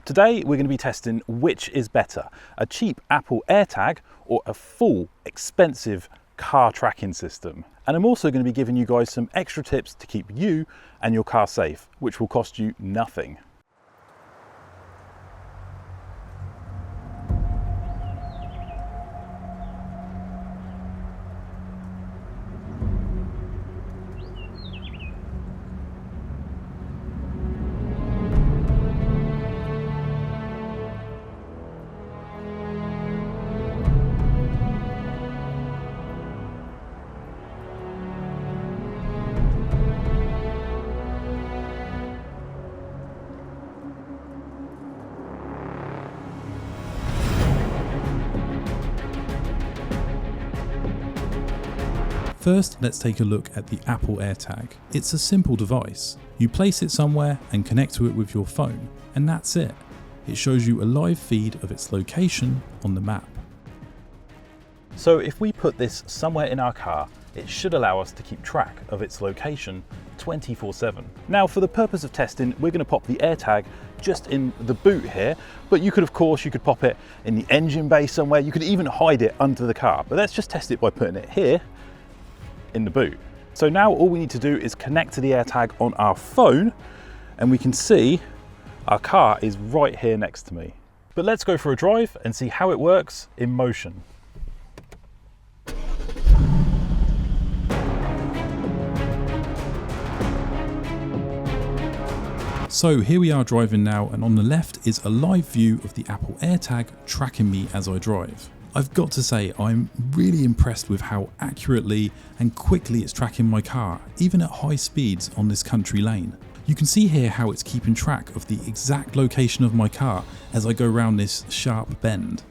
Today we're going to be testing which is better, a cheap Apple AirTag or a full, expensive car tracking system. And I'm also going to be giving you guys some extra tips to keep you and your car safe, which will cost you nothing. First, let's take a look at the Apple AirTag. It's a simple device. You place it somewhere and connect to it with your phone, and that's it. It shows you a live feed of its location on the map. So if we put this somewhere in our car, it should allow us to keep track of its location 24/7. Now, for the purpose of testing, we're going to pop the AirTag just in the boot here, but you could pop it in the engine bay somewhere. You could even hide it under the car, but let's just test it by putting it here in the boot. So now all we need to do is connect to the AirTag on our phone, and we can see our car is right here next to me. But let's go for a drive and see how it works in motion. So here we are driving now, and on the left is a live view of the Apple AirTag tracking me as I drive. I've got to say, I'm really impressed with how accurately and quickly it's tracking my car, even at high speeds on this country lane. You can see here how it's keeping track of the exact location of my car as I go around this sharp bend.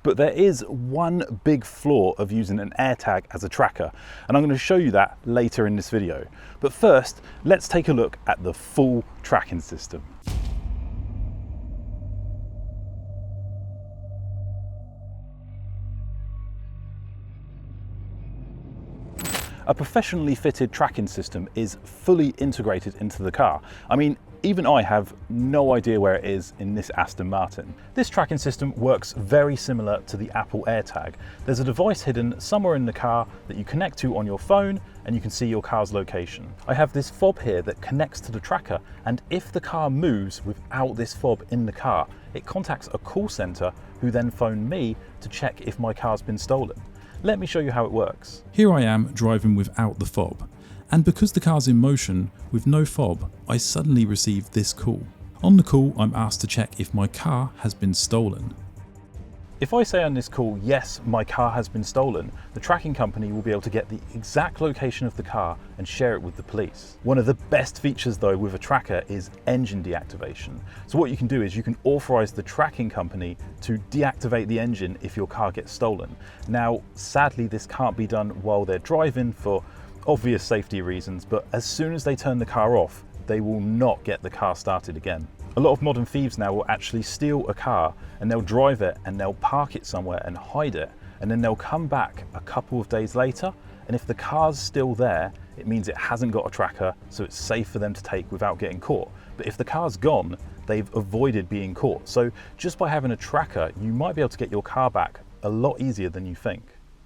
But there is one big flaw of using an AirTag as a tracker, and I'm going to show you that later in this video. But first, let's take a look at the full tracking system. A professionally fitted tracking system is fully integrated into the car. I mean, even I have no idea where it is in this Aston Martin. This tracking system works very similar to the Apple AirTag. There's a device hidden somewhere in the car that you connect to on your phone, and you can see your car's location. I have this fob here that connects to the tracker, and if the car moves without this fob in the car, it contacts a call center who then phone me to check if my car's been stolen. Let me show you how it works. Here I am driving without the fob, and because the car's in motion with no fob, I suddenly receive this call. On the call, I'm asked to check if my car has been stolen. If I say on this call, yes, my car has been stolen, the tracking company will be able to get the exact location of the car and share it with the police. One of the best features though with a tracker is engine deactivation. So what you can do is you can authorize the tracking company to deactivate the engine if your car gets stolen. Now, sadly, this can't be done while they're driving for obvious safety reasons, but as soon as they turn the car off, they will not get the car started again. A lot of modern thieves now will actually steal a car and they'll drive it and they'll park it somewhere and hide it, and then they'll come back a couple of days later, and if the car's still there, it means it hasn't got a tracker, so it's safe for them to take without getting caught. But if the car's gone, they've avoided being caught. So just by having a tracker, you might be able to get your car back a lot easier than you think.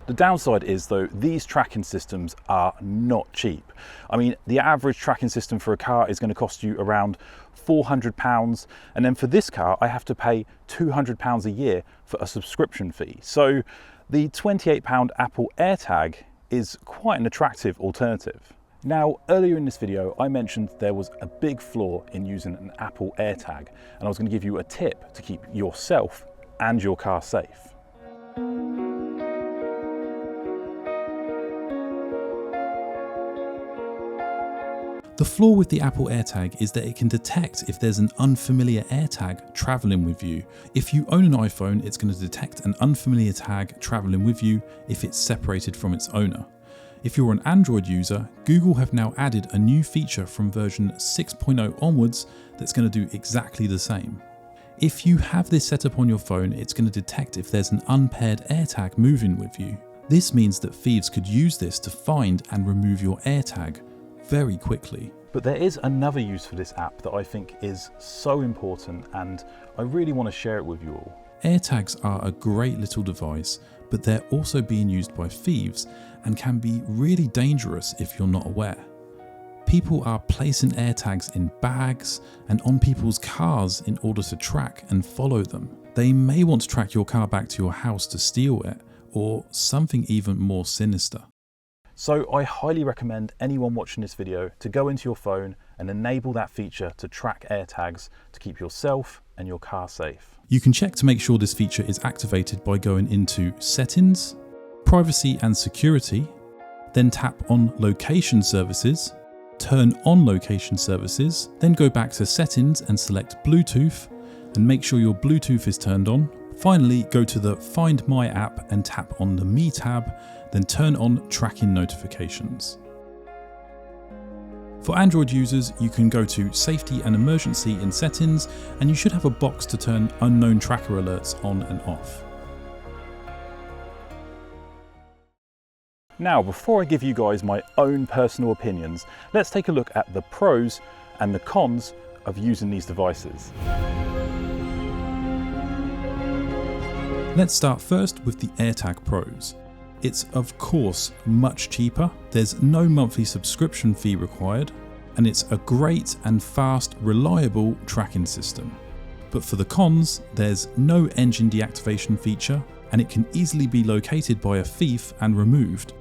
The downside is though, these tracking systems are not cheap. I mean, the average tracking system for a car is going to cost you around £400, and then for this car I have to pay £200 a year for a subscription fee. So the £28 Apple AirTag is quite an attractive alternative. Now, earlier in this video I mentioned there was a big flaw in using an Apple AirTag, and I was going to give you a tip to keep yourself and your car safe. The flaw with the Apple AirTag is that it can detect if there's an unfamiliar AirTag traveling with you. If you own an iPhone, it's going to detect an unfamiliar tag traveling with you if it's separated from its owner. If you're an Android user, Google have now added a new feature from version 6.0 onwards that's going to do exactly the same. If you have this set up on your phone, it's going to detect if there's an unpaired AirTag moving with you. This means that thieves could use this to find and remove your AirTag very quickly. But there is another use for this app that I think is so important, and I really want to share it with you all. AirTags are a great little device, but they're also being used by thieves and can be really dangerous if you're not aware. People are placing AirTags in bags and on people's cars in order to track and follow them. They may want to track your car back to your house to steal it, or something even more sinister. So I highly recommend anyone watching this video to go into your phone and enable that feature to track AirTags to keep yourself and your car safe. You can check to make sure this feature is activated by going into Settings, Privacy and Security, then tap on Location Services, turn on Location Services, then go back to Settings and select Bluetooth and make sure your Bluetooth is turned on. Finally, go to the Find My app and tap on the Me tab, then turn on tracking notifications. For Android users, you can go to Safety and Emergency in Settings, and you should have a box to turn unknown tracker alerts on and off. Now, before I give you guys my own personal opinions, let's take a look at the pros and the cons of using these devices. Let's start first with the AirTag Pros. It's of course much cheaper, there's no monthly subscription fee required, and it's a great and fast, reliable tracking system. But for the cons, there's no engine deactivation feature, and it can easily be located by a thief and removed.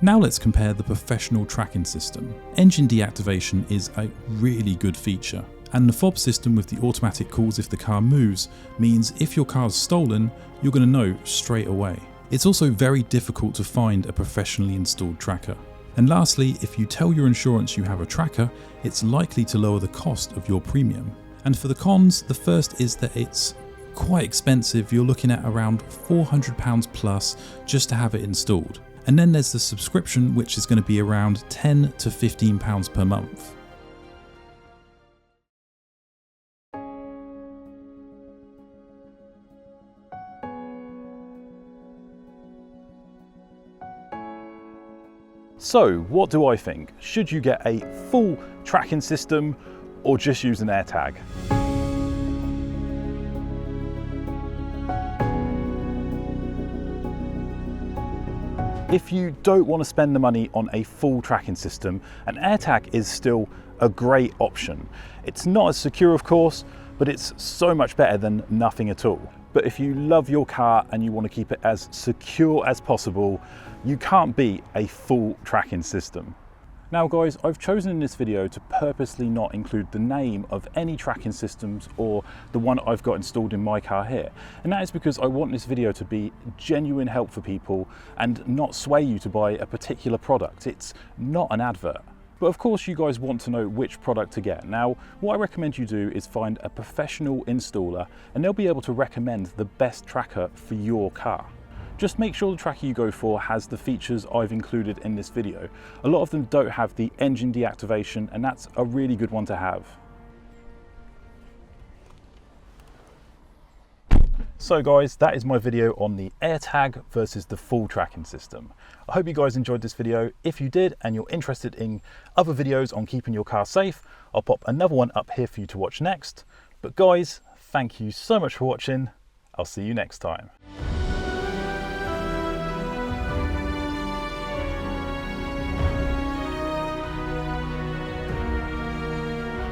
Now let's compare the professional tracking system. Engine deactivation is a really good feature, and the fob system with the automatic calls if the car moves means if your car's stolen, you're going to know straight away. It's also very difficult to find a professionally installed tracker. And lastly, if you tell your insurance you have a tracker, it's likely to lower the cost of your premium. And for the cons, the first is that it's quite expensive. You're looking at around £400 plus just to have it installed. And then there's the subscription, which is going to be around £10 to £15 per month. So what do I think? Should you get a full tracking system or just use an AirTag? If you don't want to spend the money on a full tracking system, an AirTag is still a great option. It's not as secure, of course, but it's so much better than nothing at all. But if you love your car and you want to keep it as secure as possible, you can't beat a full tracking system. Now guys, I've chosen in this video to purposely not include the name of any tracking systems or the one I've got installed in my car here. And that is because I want this video to be genuine help for people and not sway you to buy a particular product. It's not an advert. But of course you guys want to know which product to get. Now, what I recommend you do is find a professional installer and they'll be able to recommend the best tracker for your car. Just make sure the tracker you go for has the features I've included in this video. A lot of them don't have the engine deactivation, and that's a really good one to have. So guys, that is my video on the AirTag versus the full tracking system. I hope you guys enjoyed this video. If you did and you're interested in other videos on keeping your car safe, I'll pop another one up here for you to watch next. But guys, thank you so much for watching. I'll see you next time.